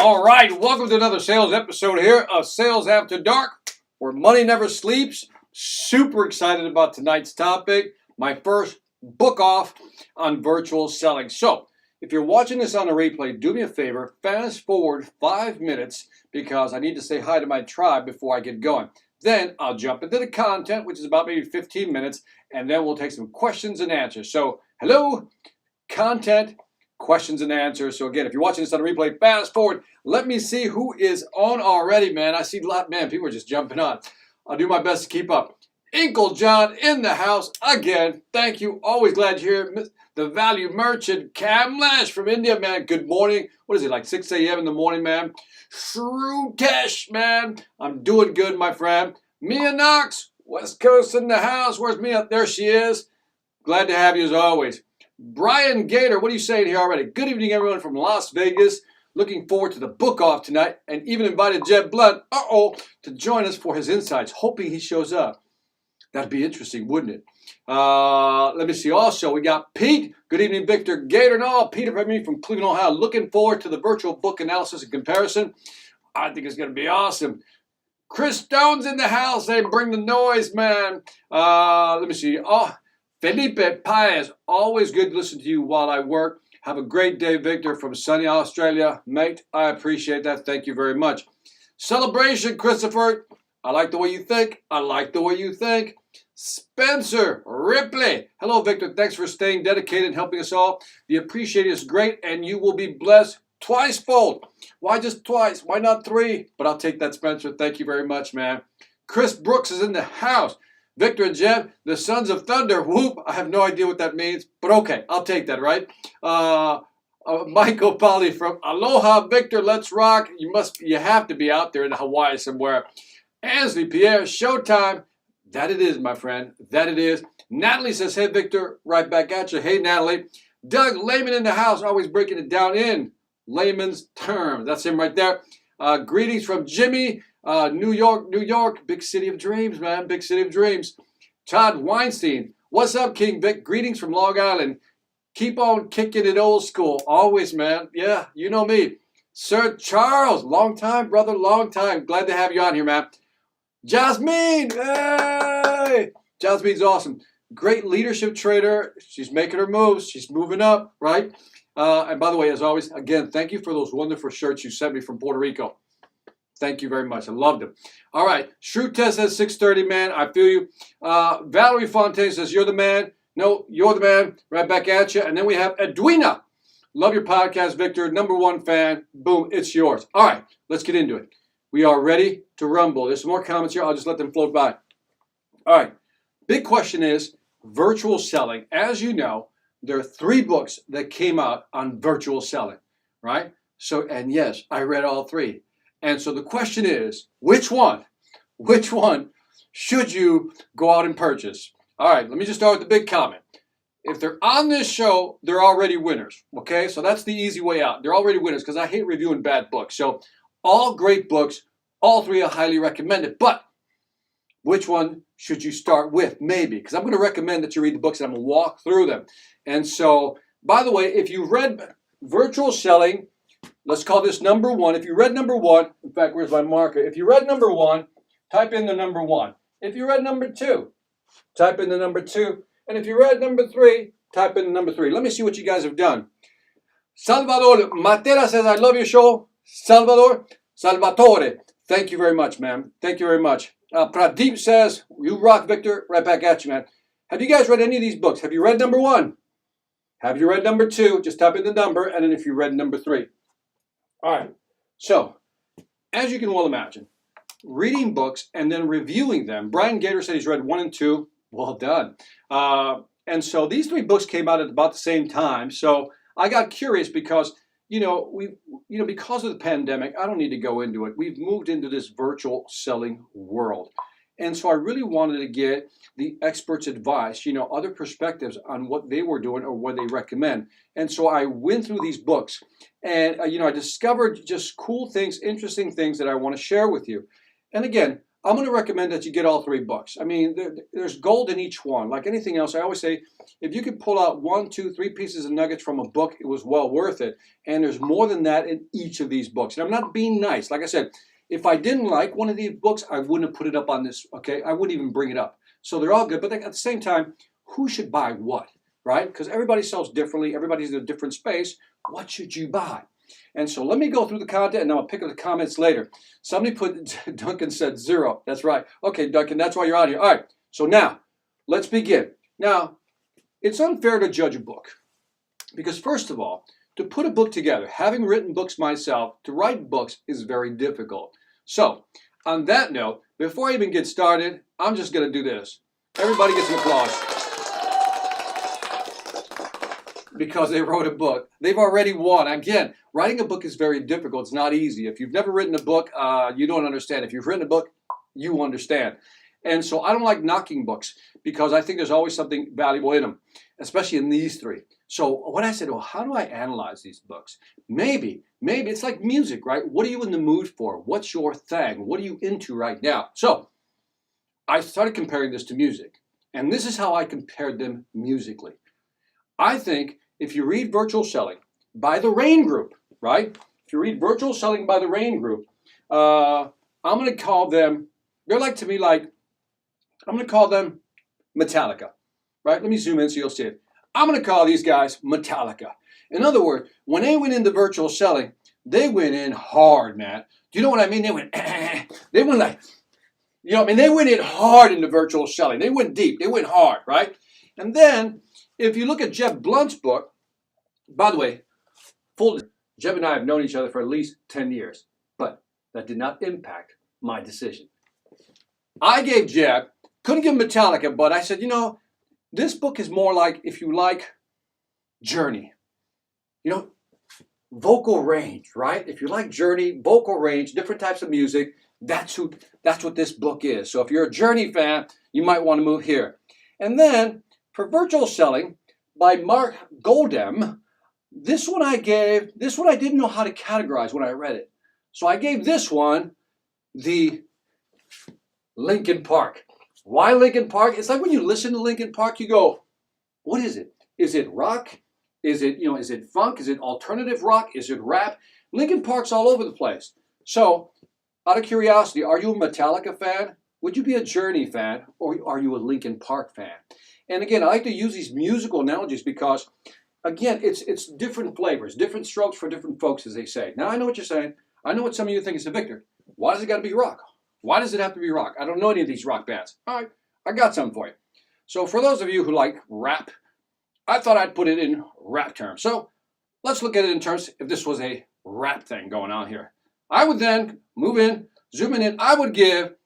All right, welcome to another sales episode here of Sales After Dark, where money never sleeps. Super excited about tonight's topic, my first book off on virtual selling. So, if you're watching this on a replay, do me a favor, fast forward 5 minutes because I need to say hi to my tribe before I get going. Then I'll jump into the content, which is about maybe 15 minutes, and then we'll take some questions and answers. So, hello, content, questions and answers. So again, if you're watching this on a replay, fast forward. Let me see who is on already, man. I see a lot, man. People are just jumping on. I'll do my best to keep up. Inkle John in the house again. Thank you. Always glad to hear the value merchant Kamlesh from India, man. Good morning. What is it, like 6 a.m. in the morning, man? Shrutesh, man. I'm doing good, my friend. Mia Knox, West Coast in the house. Where's Mia? There she is. Glad to have you as always. Brian Gator, what are you saying here already? Good evening, everyone from Las Vegas. Looking forward to the book off tonight, and even invited Jeb Blunt, to join us for his insights. Hoping he shows up. That'd be interesting, wouldn't it? Let me see. Also, we got Pete. Good evening, Victor Gator. No, Peter from Cleveland, Ohio. Looking forward to the virtual book analysis and comparison. I think it's going to be awesome. Chris Stone's in the house. Hey, bring the noise, man. Let me see. Felipe Paez, always good to listen to you while I work. Have a great day, Victor, from sunny Australia. Mate, I appreciate that. Thank you very much. Celebration, Christopher. I like the way you think. I like the way you think. Spencer Ripley. Hello, Victor. Thanks for staying dedicated and helping us all. The appreciation is great, and you will be blessed twice-fold. Why just twice? Why not three? But I'll take that, Spencer. Thank you very much, man. Chris Brooks is in the house. Victor and Jeb, the Sons of Thunder, whoop. I have no idea what that means, but okay, I'll take that, right? Michael Polly from Aloha, Victor, let's rock. You have to be out there in Hawaii somewhere. Ansley Pierre, showtime. That it is, my friend, that it is. Natalie says, hey, Victor, right back at you. Hey, Natalie. Doug Lehman in the house, always breaking it down in layman's terms. That's him right there. Greetings from Jimmy. New York, big city of dreams, man, big city of dreams. Todd Weinstein, what's up, King Vic? Greetings from Long Island. Keep on kicking it old school, always, man. Yeah, you know me. Sir Charles, long time, brother, long time. Glad to have you on here, man. Jasmine, hey! Jasmine's awesome. Great leadership trader. She's making her moves. She's moving up, right? And by the way, as always, again, thank you for those wonderful shirts you sent me from Puerto Rico. Thank you very much. I loved them. All right. Shrew Test says 6:30, man. I feel you. Valerie Fontaine says, you're the man. No, you're the man. Right back at you. And then we have Edwina. Love your podcast, Victor. #1 fan. Boom. It's yours. All right. Let's get into it. We are ready to rumble. There's some more comments here. I'll just let them float by. All right. Big question is virtual selling. As you know, there are 3 books that came out on virtual selling, right? So, and yes, I read all 3. And so the question is, which one should you go out and purchase? All right, let me just start with the big comment. If they're on this show, they're already winners, okay? So that's the easy way out. They're already winners because I hate reviewing bad books. So all great books, all 3 are highly recommended. But which one should you start with? Maybe, because I'm going to recommend that you read the books and I'm going to walk through them. And so, by the way, if you read virtual selling, let's call this #1. If you read #1, in fact, where's my marker? If you read #1, type in the #1. If you read #2, type in the #2. And if you read #3, type in the #3. Let me see what you guys have done. Salvador Matera says, I love your show. Salvatore. Thank you very much, man. Thank you very much. Pradeep says, you rock, Victor. Right back at you, man. Have you guys read any of these books? Have you read #1? Have you read #2? Just type in the number. And then if you read #3. All right, so as you can well imagine, reading books and then reviewing them. Brian Gator said he's read 1 and 2. Well done. And so these 3 books came out at about the same time. So I got curious because, because of the pandemic, I don't need to go into it. We've moved into this virtual selling world. And so I really wanted to get the experts' advice, other perspectives on what they were doing or what they recommend. And so I went through these books and, I discovered just cool things, interesting things that I want to share with you. And again, I'm going to recommend that you get all 3 books. I mean, there's gold in each one. Like anything else, I always say, if you could pull out 1, 2, 3 pieces of nuggets from a book, it was well worth it. And there's more than that in each of these books. And I'm not being nice. Like I said, if I didn't like one of these books, I wouldn't have put it up on this, okay? I wouldn't even bring it up. So they're all good. But at the same time, who should buy what, right? Because everybody sells differently. Everybody's in a different space. What should you buy? And so let me go through the content, and I'll pick up the comments later. Somebody put, Duncan said 0. That's right. Okay, Duncan, that's why you're out here. All right, so now, let's begin. Now, it's unfair to judge a book. Because first of all, to put a book together, having written books myself, to write books is very difficult. So, on that note, before I even get started, I'm just going to do this. Everybody gets an applause. Because they wrote a book. They've already won. Again, writing a book is very difficult. It's not easy. If you've never written a book, you don't understand. If you've written a book, you understand. And so I don't like knocking books because I think there's always something valuable in them, especially in these 3. So when I said, well, how do I analyze these books? Maybe it's like music, right? What are you in the mood for? What's your thing? What are you into right now? So I started comparing this to music. And this is how I compared them musically. I think if you read Virtual Selling by the Rain Group, right? If you read Virtual Selling by the Rain Group, I'm going to call them, they're like to me like, I'm going to call them Metallica, right? Let me zoom in so you'll see it. I'm going to call these guys Metallica. In other words, when they went into Virtual Selling, they went in hard, man. Do you know what I mean? They went like, you know what I mean? They went in hard into Virtual Selling. They went deep. They went hard, right? And then, if you look at Jeb Blunt's book, by the way, Jeb and I have known each other for at least 10 years, but that did not impact my decision. I gave Jeb, couldn't give him Metallica, but I said, you know, this book is more like, if you like, Journey. You know, vocal range, right? If you like Journey, vocal range, different types of music, that's what this book is. So if you're a Journey fan, you might want to move here. And then, for Virtual Selling by Mark Goldem, this one I didn't know how to categorize when I read it. So I gave this one the Linkin Park. Why Linkin Park? It's like when you listen to Linkin Park, you go, what is it? Is it rock? Is it funk? Is it alternative rock? Is it rap? Linkin Park's all over the place. So, out of curiosity, are you a Metallica fan? Would you be a Journey fan? Or are you a Linkin Park fan? And again, I like to use these musical analogies because, again, it's different flavors, different strokes for different folks, as they say. Now, I know what you're saying. I know what some of you think is a Victor. Why does it got to be rock? Why does it have to be rock? I don't know any of these rock bands. All right, I got something for you. So for those of you who like rap, I thought I'd put it in rap terms. So let's look at it in terms if this was a rap thing going on here. I would then move in, zoom in. I would give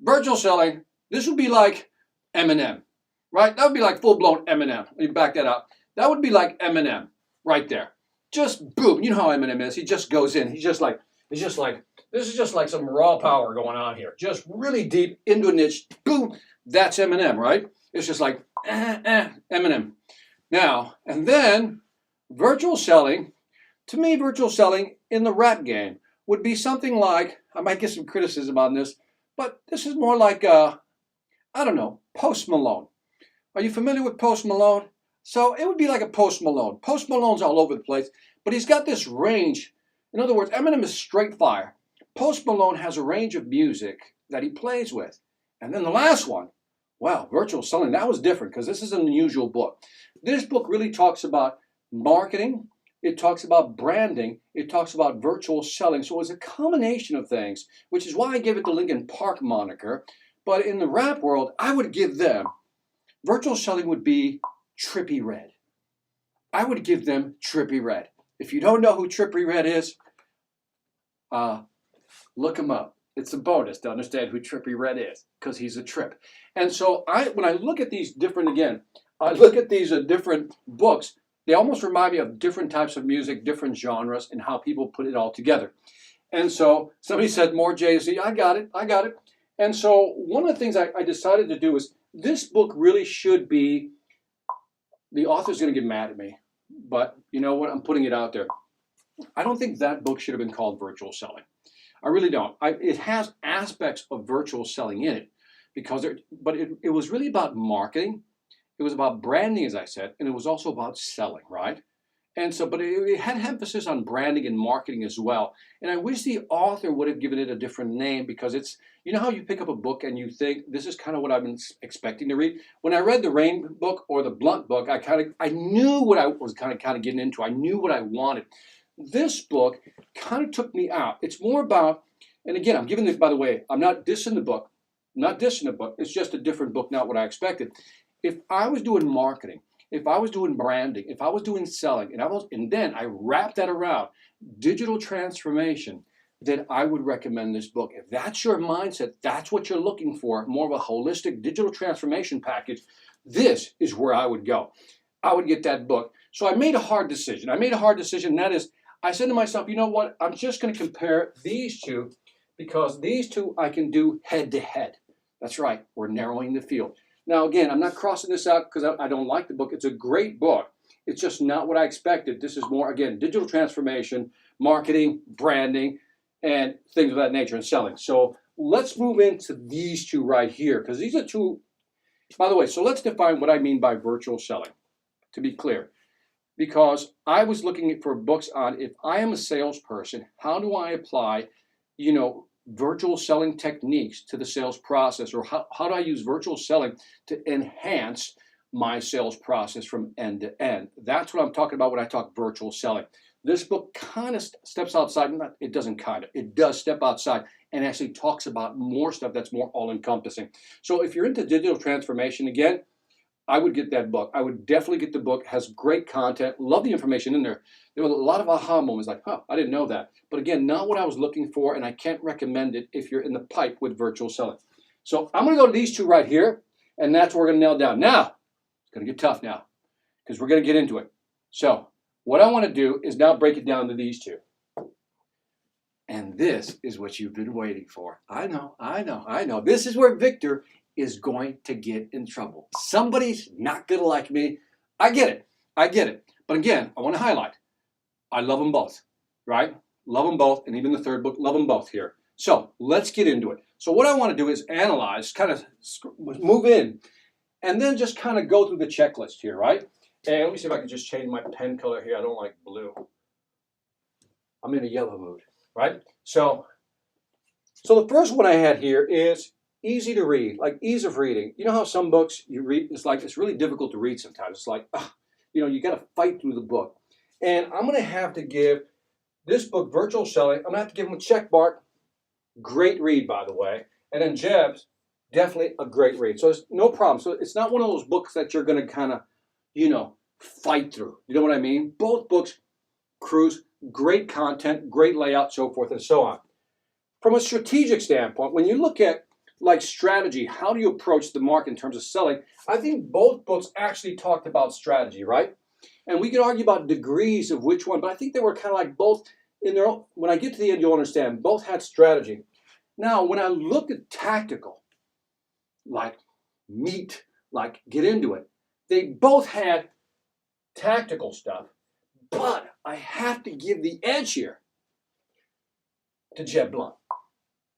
Virtual Selling, this would be like Eminem. Right? That would be like full-blown Eminem. Let me back that up. That would be like Eminem right there. Just boom. You know how Eminem is. He just goes in. He's just like, this is just like some raw power going on here. Just really deep into a niche. Boom. That's Eminem, right? It's just like, Eminem. Now, and then Virtual Selling, to me, Virtual Selling in the rap game would be something like, I might get some criticism on this, but this is more like, I don't know, Post Malone. Are you familiar with Post Malone? So it would be like a Post Malone. Post Malone's all over the place, but he's got this range. In other words, Eminem is straight fire. Post Malone has a range of music that he plays with. And then the last one, wow, Virtual Selling, that was different because this is an unusual book. This book really talks about marketing. It talks about branding. It talks about virtual selling. So it's a combination of things, which is why I gave it the Linkin Park moniker. But in the rap world, I would give them, Virtual Selling would be Trippie Redd. I would give them Trippie Redd. If you don't know who Trippie Redd is, look him up. It's a bonus to understand who Trippie Redd is because he's a trip. And so when I look at these different, again, I look at these different books, they almost remind me of different types of music, different genres, and how people put it all together. And so somebody said more Jay-Z. I got it. And so one of the things I decided to do is this book really should be, the author's going to get mad at me, but you know what? I'm putting it out there. I don't think that book should have been called Virtual Selling. I really don't. It has aspects of virtual selling in it, but it was really about marketing. It was about branding, as I said, and it was also about selling, right? And so, but it had emphasis on branding and marketing as well. And I wish the author would have given it a different name, because it's, you know how you pick up a book and you think, this is kind of what I've been expecting to read. When I read the Rain book or the Blunt book, I knew what I was kind of getting into. I knew what I wanted. This book kind of took me out. It's more about, and again, I'm giving it, by the way, I'm not dissing the book. I'm not dissing the book. It's just a different book, not what I expected. If I was doing marketing, if I was doing branding, if I was doing selling, and then I wrap that around digital transformation, then I would recommend this book. If that's your mindset, that's what you're looking for, more of a holistic digital transformation package, this is where I would go. I would get that book. So I made a hard decision. And that is, I said to myself, you know what? I'm just going to compare these two, because these two I can do head to head. That's right. We're narrowing the field. Now, again, I'm not crossing this out because I don't like the book. It's a great book. It's just not what I expected. This is more, again, digital transformation, marketing, branding, and things of that nature, and selling. So let's move into these two right here, because these are two, by the way, so let's define what I mean by virtual selling, to be clear. Because I was looking for books on, if I am a salesperson, how do I apply, virtual selling techniques to the sales process, or how do I use virtual selling to enhance my sales process from end to end? That's what I'm talking about when I talk virtual selling. This book kind of steps outside, it does step outside and actually talks about more stuff that's more all-encompassing. So if you're into digital transformation, again, I would get that book. I would definitely get the book. It has great content. Love the information in there. There were a lot of aha moments like, I didn't know that. But again, not what I was looking for, and I can't recommend it if you're in the pipe with virtual selling. So I'm going to go to these two right here, and that's what we're going to nail down. Now, it's going to get tough now, because we're going to get into it. So what I want to do is now break it down to these two. And this is what you've been waiting for. I know. This is where Victor is going to get in trouble. Somebody's not going to like me. I get it. But again, I want to highlight, I love them both, right? Love them both, and even the third book, love them both here. So let's get into it. So what I want to do is analyze, kind of move in, and then just kind of go through the checklist here, right? And let me see if I can just change my pen color here. I don't like blue. I'm in a yellow mood, right? So the first one I had here is easy to read, like ease of reading. You know how some books you read, it's really difficult to read sometimes. It's like, you got to fight through the book. And I'm going to have to give this book, Virtual Selling, I'm going to have to give him a check mark. Great read, by the way. And then Jeb's, definitely a great read. So it's no problem. So it's not one of those books that you're going to kind of, fight through. You know what I mean? Both books cruise, great content, great layout, so forth and so on. From a strategic standpoint, when you look at like strategy, how do you approach the market in terms of selling? I think both books actually talked about strategy, right? And we could argue about degrees of which one, but I think they were kind of like both in their own. When I get to the end, you'll understand both had strategy. Now, when I looked at tactical, like meat, like get into it, they both had tactical stuff, but I have to give the edge here to Jeb Blunt.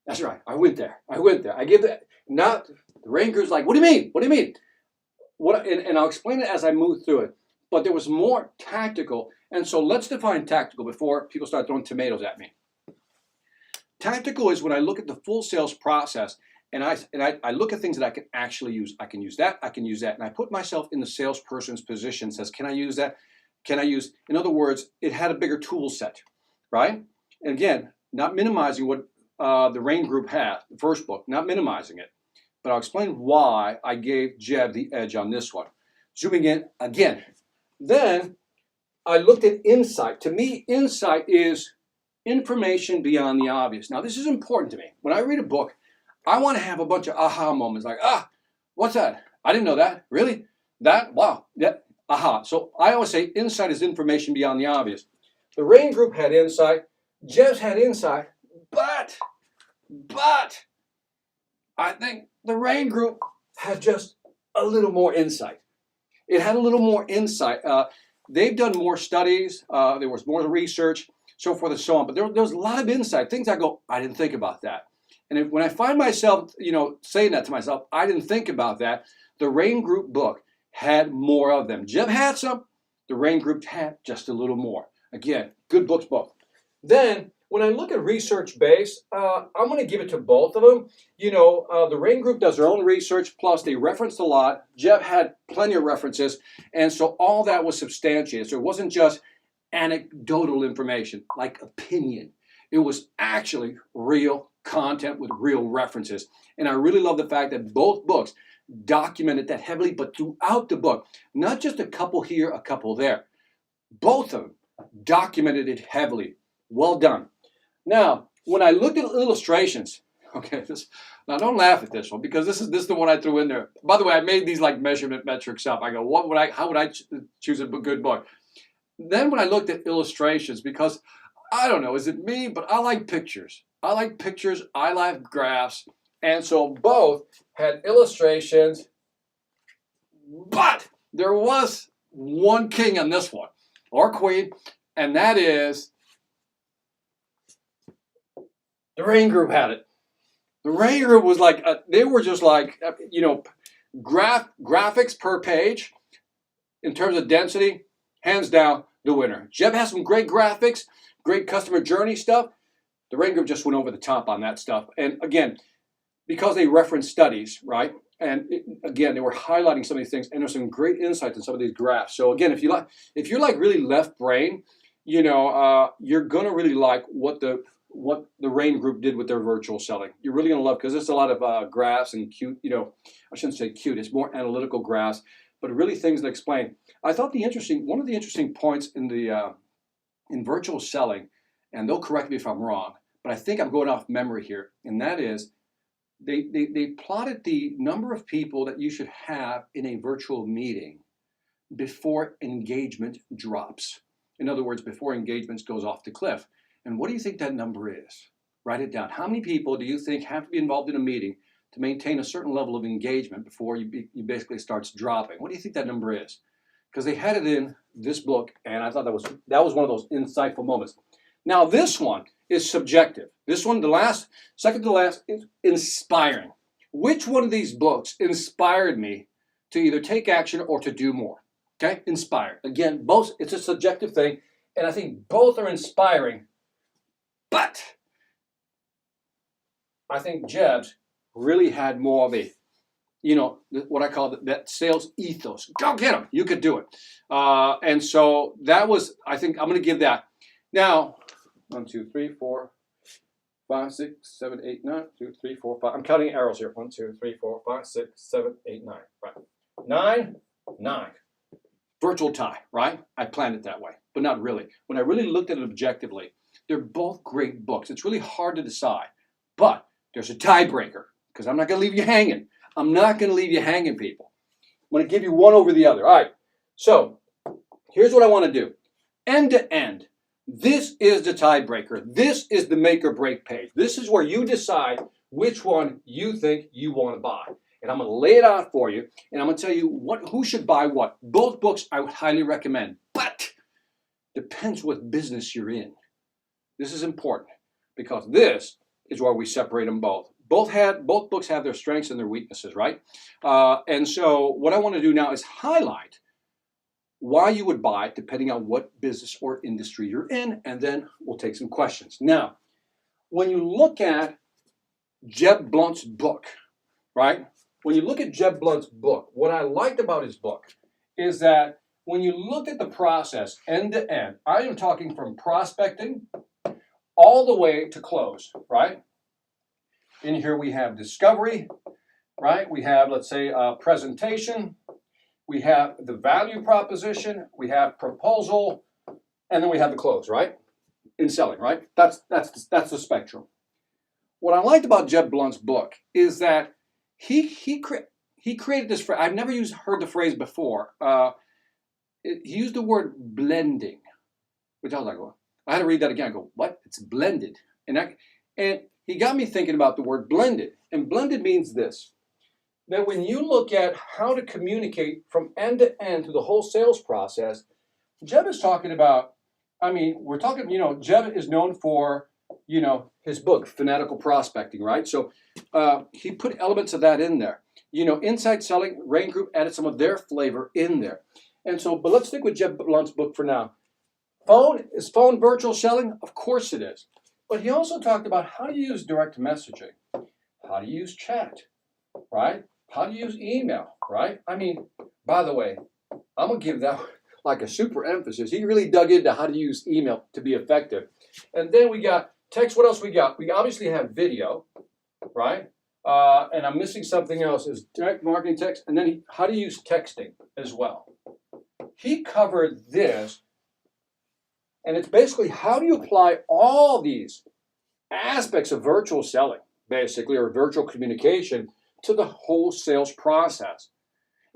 That's right. I went there. I give that. Not the Rain Group's like, what do you mean? What do you mean? And I'll explain it as I move through it. But there was more tactical. And so let's define tactical before people start throwing tomatoes at me. Tactical is when I look at the full sales process and I look at things that I can actually use. I can use that. And I put myself in the salesperson's position, says, can I use that? In other words, it had a bigger tool set, right? And again, not minimizing what the Rain Group had, the first book, not minimizing it. But I'll explain why I gave Jeb the edge on this one. Zooming in again. Then I looked at insight. To me, insight is information beyond the obvious. Now, this is important to me. When I read a book, I want to have a bunch of aha moments like, what's that? I didn't know that. Really? That? Wow. Yeah. Aha. So I always say insight is information beyond the obvious. The Rain Group had insight. Jeb's had insight. But I think the Rain Group had just a little more insight. It had a little more insight. They've done more studies. There was more research. so forth and so on. But there was a lot of insight, things I go, I didn't think about that. And when I find myself, saying that to myself, I didn't think about that, the Rain Group book had more of them. Jeb had some, the Rain Group had just a little more. Again, good books both. Then, when I look at research base, I'm going to give it to both of them. The Rain Group does their own research, plus they referenced a lot. Jeb had plenty of references, and so all that was substantiated. So it wasn't just anecdotal information, like opinion. It was actually real content with real references. And I really love the fact that both books documented that heavily, but throughout the book, not just a couple here, a couple there. Both of them documented it heavily. Well done. Now, when I looked at illustrations, okay, now don't laugh at this one, because this is the one I threw in there. By the way, I made these like measurement metrics up. I go, how would I choose a good book? Then when I looked at illustrations, because I don't know, is it me, but I like pictures. I like graphs, and so both had illustrations, but there was one king on this one, or queen, and that is the Rain Group had it. The Rain Group was like, they were just like, graphics per page in terms of density, hands down, the winner. Jeb has some great graphics, great customer journey stuff. The Rain Group just went over the top on that stuff. And again, because they reference studies, right? And again, they were highlighting some of these things, and there's some great insights in some of these graphs. So again, if you're like really left brain, you're gonna really like what the Rain Group did with their virtual selling. You're really gonna love, because there's a lot of graphs and cute, I shouldn't say cute, it's more analytical graphs, but really things that explain. I thought one of the interesting points in virtual selling, and they'll correct me if I'm wrong, but I think I'm going off memory here, and that is they plotted the number of people that you should have in a virtual meeting before engagement drops. In other words, before engagement goes off the cliff. And what do you think that number is? Write it down. How many people do you think have to be involved in a meeting to maintain a certain level of engagement before you basically starts dropping? What do you think that number is? Because they had it in this book, and I thought that was one of those insightful moments. Now this one is subjective. This one, second to last, is inspiring. Which one of these books inspired me to either take action or to do more? Okay, inspired. Again, both, it's a subjective thing, and I think both are inspiring, but I think Jeb's really had more of a, what I call that sales ethos. Go get them. You could do it. And so that was, I think I'm going to give that. Now, 1, 2, 3, 4, 5, 6, 7, 8, 9. 2, 3, 4, 5. I'm counting arrows here. 1, 2, 3, 4, 5, 6, 7, 8, 9. Right. 9. Virtual tie, right? I planned it that way, but not really. When I really looked at it objectively, they're both great books. It's really hard to decide, but there's a tiebreaker, because I'm not going to leave you hanging. I'm not going to leave you hanging, people. I'm going to give you one over the other. All right, so here's what I want to do. End to end, this is the tiebreaker. This is the make or break page. This is where you decide which one you think you want to buy. And I'm going to lay it out for you, and I'm going to tell you who should buy what. Both books I would highly recommend, but depends what business you're in. This is important, because this is where we separate them both. Both books have their strengths and their weaknesses, right? And so what I want to do now is highlight why you would buy it, depending on what business or industry you're in, and then we'll take some questions. Now, when you look at Jeb Blount's book, right? When you look at Jeb Blount's book, what I liked about his book is that when you look at the process end to end, I am talking from prospecting all the way to close, right? In here we have discovery, right? We have, let's say, presentation. We have the value proposition. We have proposal, and then we have the close, right? In selling, right? That's the spectrum. What I liked about Jeb Blount's book is that he created this phrase. I've never heard the phrase before. He used the word blending, which I was like, well, I had to read that again. I go, what? It's blended. And he got me thinking about the word blended. And blended means this, that when you look at how to communicate from end to end through the whole sales process, Jeb is talking about I mean, we're talking, Jeb is known for, his book, Fanatical Prospecting, right? So he put elements of that in there. Inside Selling, Rain Group added some of their flavor in there. And so, but let's stick with Jeb Blunt's book for now. Is phone virtual selling? Of course it is. But he also talked about how to use direct messaging, how to use chat, right? How to use email, right? I mean, by the way, I'm going to give that like a super emphasis. He really dug into how to use email to be effective. And then we got text. What else we got? We obviously have video, right? And I'm missing something else, is direct marketing text. And then how to use texting as well. He covered this. And it's basically how do you apply all these aspects of virtual selling, basically, or virtual communication to the whole sales process.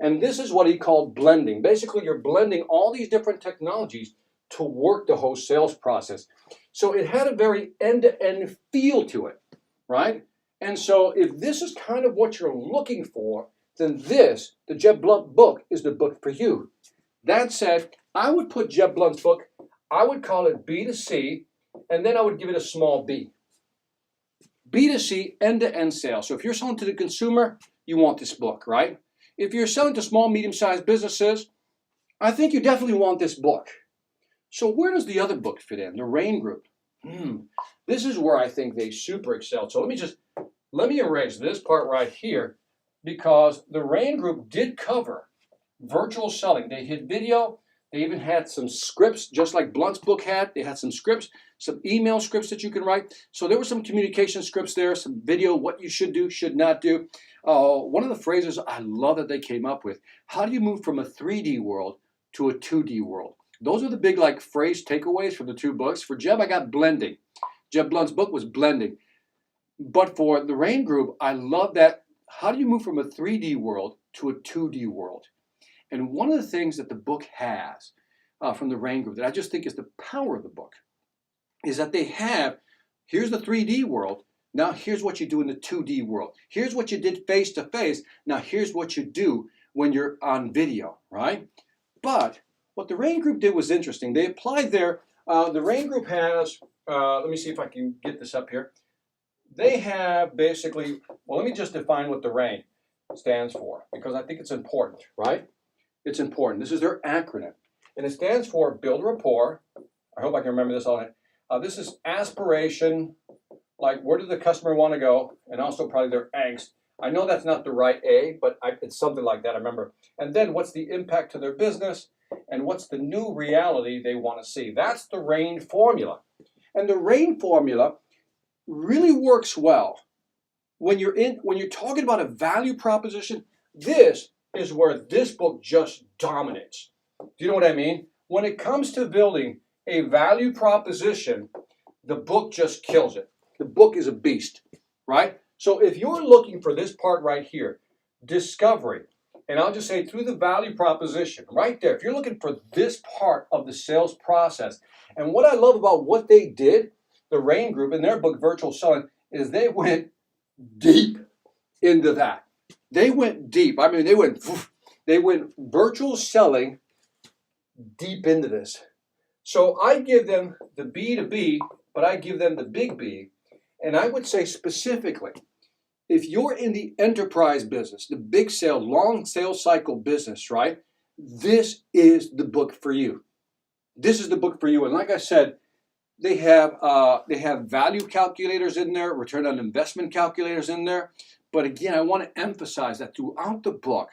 And this is what he called blending. Basically, you're blending all these different technologies to work the whole sales process. So it had a very end-to-end feel to it, right? And so if this is kind of what you're looking for, then this, the Jeb Blunt book, is the book for you. That said, I would put Jeb Blunt's book, I would call it B2C, and then I would give it a small b. B2C, end-to-end sales. So if you're selling to the consumer, you want this book, right? If you're selling to small, medium-sized businesses, I think you definitely want this book. So where does the other book fit in? The Rain Group. This is where I think they super excel. So let me erase this part right here, because the Rain Group did cover virtual selling. They hit video. They even had some scripts, just like Blunt's book had. They had some scripts, some email scripts that you can write. So there were some communication scripts there, some video, what you should do, should not do. One of the phrases I love that they came up with, how do you move from a 3D world to a 2D world? Those are the big phrase takeaways from the two books. For Jeb, I got blending. Jeb Blunt's book was blending. But for the Rain Group, I love that. How do you move from a 3D world to a 2D world? And one of the things that the book has from the Rain Group that I just think is the power of the book is that they have, here's the 3D world. Now here's what you do in the 2D world. Here's what you did face to face. Now here's what you do when you're on video, right? But what the Rain Group did was interesting. They applied the Rain Group has, let me see if I can get this up here. They have basically, well, let me just define what the Rain stands for, because I think it's important, right? It's important. This is their acronym. And it stands for Build Rapport. I hope I can remember this all night. This is aspiration, like where does the customer want to go, and also probably their angst. I know that's not the right A, but it's something like that, I remember. And then what's the impact to their business, and what's the new reality they want to see. That's the RAIN formula. And the RAIN formula really works well when you're talking about a value proposition. This is where this book just dominates. Do you know what I mean? When it comes to building a value proposition, the book just kills it. The book is a beast, right? So if you're looking for this part right here, discovery, and I'll just say through the value proposition, right there, if you're looking for this part of the sales process, and what I love about what they did, the Rain Group in their book, Virtual Selling, is they went deep into that. They went deep. I mean, they went virtual selling deep into this. So I give them the B to B, but I give them the big B. And I would say specifically, if you're in the enterprise business, the big sale, long sales cycle business, right? This is the book for you. This is the book for you. And like I said, they have value calculators in there, return on investment calculators in there. But again, I want to emphasize that throughout the book,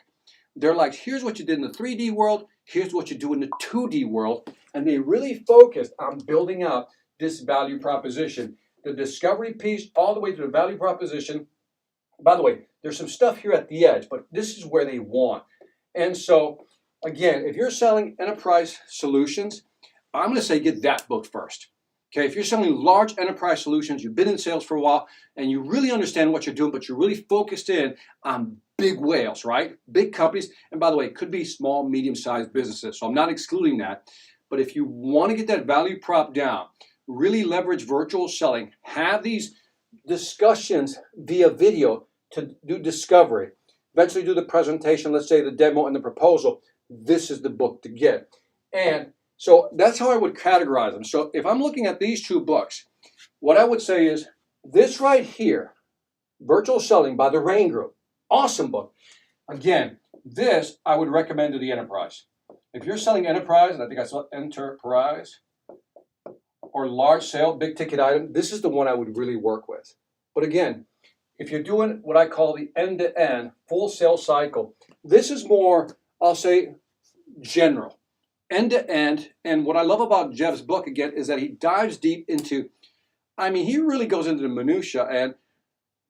they're like, here's what you did in the 3D world, here's what you do in the 2D world. And they really focused on building up this value proposition. The discovery piece all the way to the value proposition. By the way, there's some stuff here at the edge, but this is where they want. And so, again, if you're selling enterprise solutions, I'm going to say get that book first. Okay, if you're selling large enterprise solutions, you've been in sales for a while, and you really understand what you're doing, but you're really focused in on big whales, right? Big companies. And by the way, it could be small, medium-sized businesses. So I'm not excluding that. But if you want to get that value prop down, really leverage virtual selling, have these discussions via video to do discovery, eventually do the presentation, let's say the demo and the proposal, this is the book to get. And So that's how I would categorize them. So if I'm looking at these two books, what I would say is this right here, Virtual Selling by the Rain Group. Awesome book. Again, this I would recommend to the enterprise. If you're selling enterprise, and I think I saw enterprise, or large sale, big ticket item, this is the one I would really work with. But again, if you're doing what I call the end-to-end full sales cycle, this is more, I'll say, general. End-to-end, and what I love about Jeff's book, again, is that he dives deep into, he really goes into the minutia, and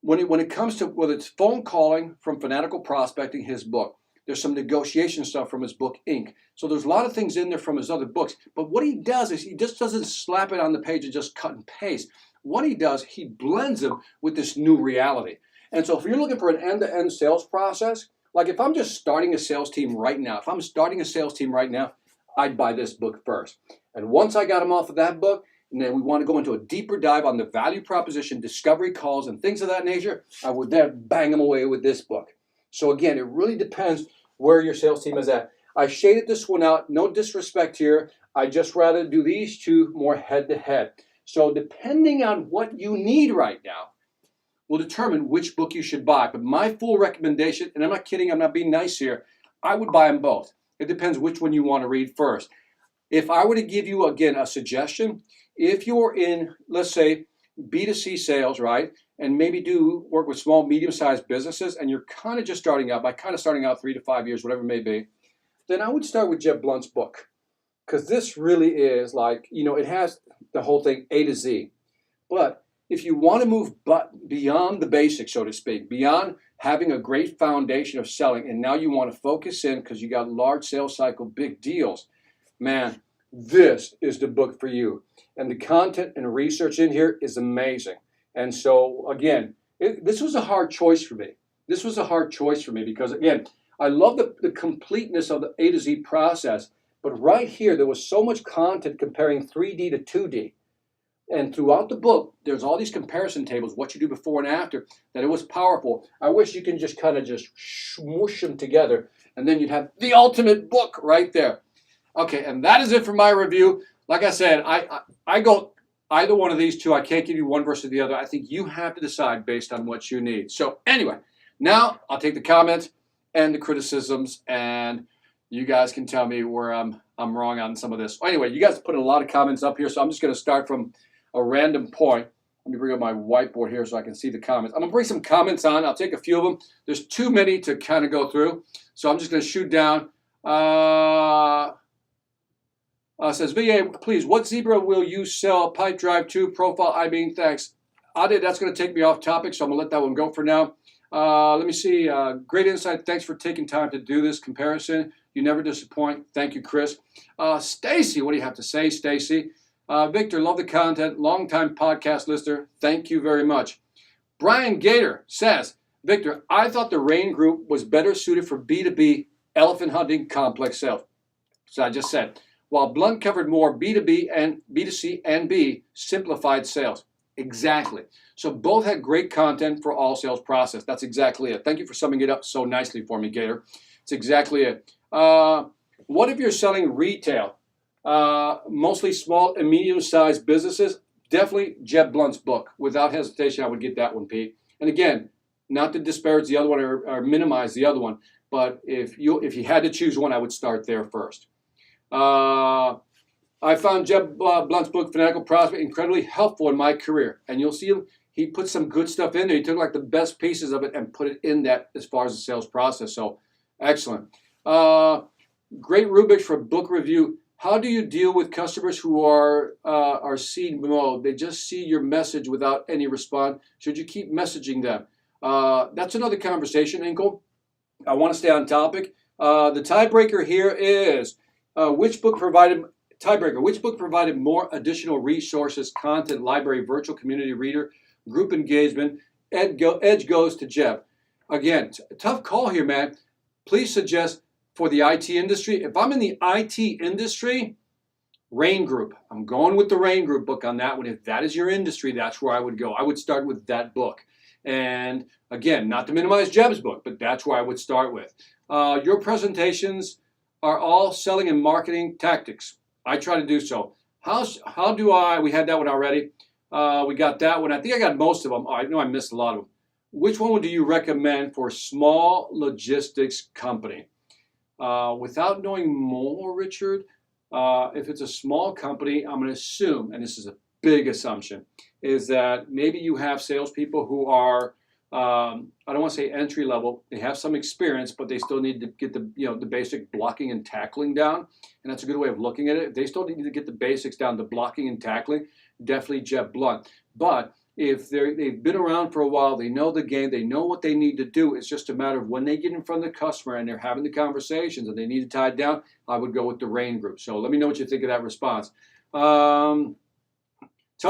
when it comes to whether it's phone calling from Fanatical Prospecting, his book, there's some negotiation stuff from his book, Inc. So there's a lot of things in there from his other books. But what he does is he just doesn't slap it on the page and just cut and paste. What he does, he blends them with this new reality. And so if you're looking for an end-to-end sales process, like if I'm just starting a sales team right now, I'd buy this book first. And once I got them off of that book, and then we want to go into a deeper dive on the value proposition, discovery calls, and things of that nature, I would then bang them away with this book. So again, it really depends where your sales team is at. I shaded this one out, no disrespect here. I just rather do these two more head-to-head. So depending on what you need right now will determine which book you should buy. But my full recommendation, and I'm not kidding, I'm not being nice here, I would buy them both. It depends which one you want to read first. If I were to give you, again, a suggestion, if you're in, let's say, B2C sales, right, and maybe do work with small, medium-sized businesses, and you're kind of just starting out, by kind of starting out 3 to 5 years, whatever it may be, then I would start with Jeb Blount's book. Because this really is like, it has the whole thing A to Z. But if you want to move beyond the basics, so to speak, beyond having a great foundation of selling, and now you want to focus in because you got large sales cycle, big deals, man, this is the book for you. And the content and research in here is amazing. And so, again, this was a hard choice for me. Because, again, I love the completeness of the A to Z process. But right here, there was so much content comparing 3D to 2D. And throughout the book, there's all these comparison tables, what you do before and after, that it was powerful. I wish you can just kind of just smoosh them together, and then you'd have the ultimate book right there. Okay, and that is it for my review. Like I said, I go either one of these two. I can't give you one versus the other. I think you have to decide based on what you need. So anyway, now I'll take the comments and the criticisms, and you guys can tell me where I'm wrong on some of this. Anyway, you guys put a lot of comments up here, so I'm just going to start from a random point. Let me bring up my whiteboard here so I can see the comments. I'm going to bring some comments on. I'll take a few of them. There's too many to kind of go through, so I'm just going to shoot down. Says, VA, please, what zebra will you sell? Pipe drive to profile, thanks. Ade, that's going to take me off topic, so I'm going to let that one go for now. Let me see. Great insight. Thanks for taking time to do this comparison. You never disappoint. Thank you, Chris. Stacy, what do you have to say, Stacy? Victor, love the content. Longtime podcast listener. Thank you very much. Brian Gator says, Victor, I thought the Rain Group was better suited for B2B elephant hunting complex sales. So I just said, while Blount covered more B2B and B2C and B simplified sales. Exactly. So both had great content for all sales process. That's exactly it. Thank you for summing it up so nicely for me, Gator. It's exactly it. What if you're selling retail? Mostly small and medium-sized businesses? Definitely Jeb Blount's book. Without hesitation, I would get that one, Pete. And again, not to disparage the other one or minimize the other one, but if you had to choose one, I would start there first. I found Jeb Blount's book, Fanatical Prospect, incredibly helpful in my career. And you'll see him, he put some good stuff in there. He took like the best pieces of it and put it in that as far as the sales process. So excellent. Great rubrics for book review. How do you deal with customers who are seed mode? They just see your message without any response. Should you keep messaging them? That's another conversation, Inkle. I want to stay on topic. The tiebreaker here is which book provided more additional resources, content, library, virtual community reader, group engagement? Edge goes to Jeb. Again, tough call here, man. Please suggest for the IT industry. If I'm in the IT industry, Rain Group. I'm going with the Rain Group book on that one. If that is your industry, that's where I would go. I would start with that book. And again, not to minimize Jeb's book, but that's where I would start with. Your presentations are all selling and marketing tactics. I try to do so. How do I? We had that one already. We got that one. I think I got most of them. I know I missed a lot of them. Which one do you recommend for a small logistics company? Without knowing more, Richard, if it's a small company, I'm going to assume, and this is a big assumption, is that maybe you have salespeople who are, I don't want to say entry level. They have some experience, but they still need to get the basic blocking and tackling down. And that's a good way of looking at it. They still need to get the basics down, the blocking and tackling. Definitely Jet Blunt. But if they've been around for a while, they know the game, they know what they need to do. It's just a matter of when they get in front of the customer and they're having the conversations and they need to tie it down, I would go with the RAIN group. So let me know what you think of that response. Tony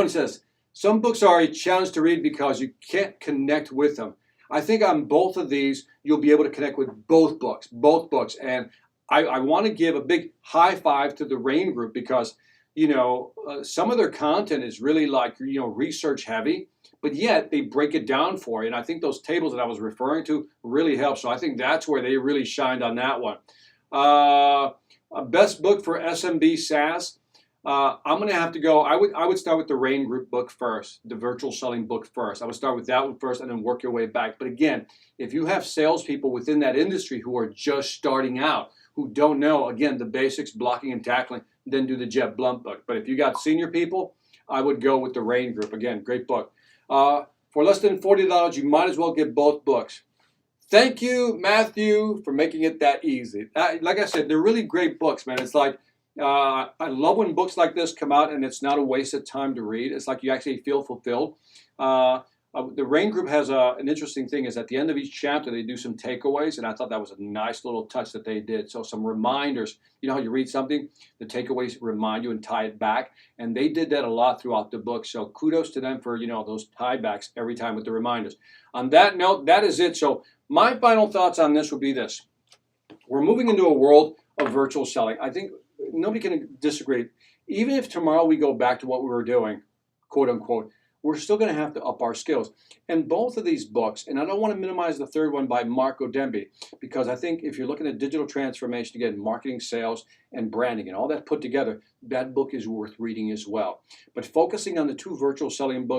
says, some books are a challenge to read because you can't connect with them. I think on both of these, you'll be able to connect with both books. And I want to give a big high five to the RAIN group because some of their content is really like, research heavy, but yet they break it down for you. And I think those tables that I was referring to really help. So I think that's where they really shined on that one. Best book for SMB SaaS. I'm going to have to go. I would start with the RAIN group book first, the virtual selling book first. I would start with that one first and then work your way back. But again, if you have salespeople within that industry who are just starting out, who don't know, again, the basics, blocking and tackling, then do the Jet Blunt book. But if you got senior people, I would go with the RAIN group. Again, great book. For less than $40, you might as well get both books. Thank you, Matthew, for making it that easy. Like I said, they're really great books, man. It's like, I love when books like this come out and it's not a waste of time to read. It's like you actually feel fulfilled. The RAIN group has an interesting thing is at the end of each chapter, they do some takeaways, and I thought that was a nice little touch that they did. So some reminders, you know how you read something, the takeaways remind you and tie it back, and they did that a lot throughout the book. So kudos to them for, those tiebacks every time with the reminders. On that note, that is it. So my final thoughts on this would be this. We're moving into a world of virtual selling. I think nobody can disagree. Even if tomorrow we go back to what we were doing, quote unquote, we're still going to have to up our skills. And both of these books, and I don't want to minimize the third one by Marco Demby, because I think if you're looking at digital transformation, again, marketing, sales, and branding, and all that put together, that book is worth reading as well. But focusing on the two virtual selling books,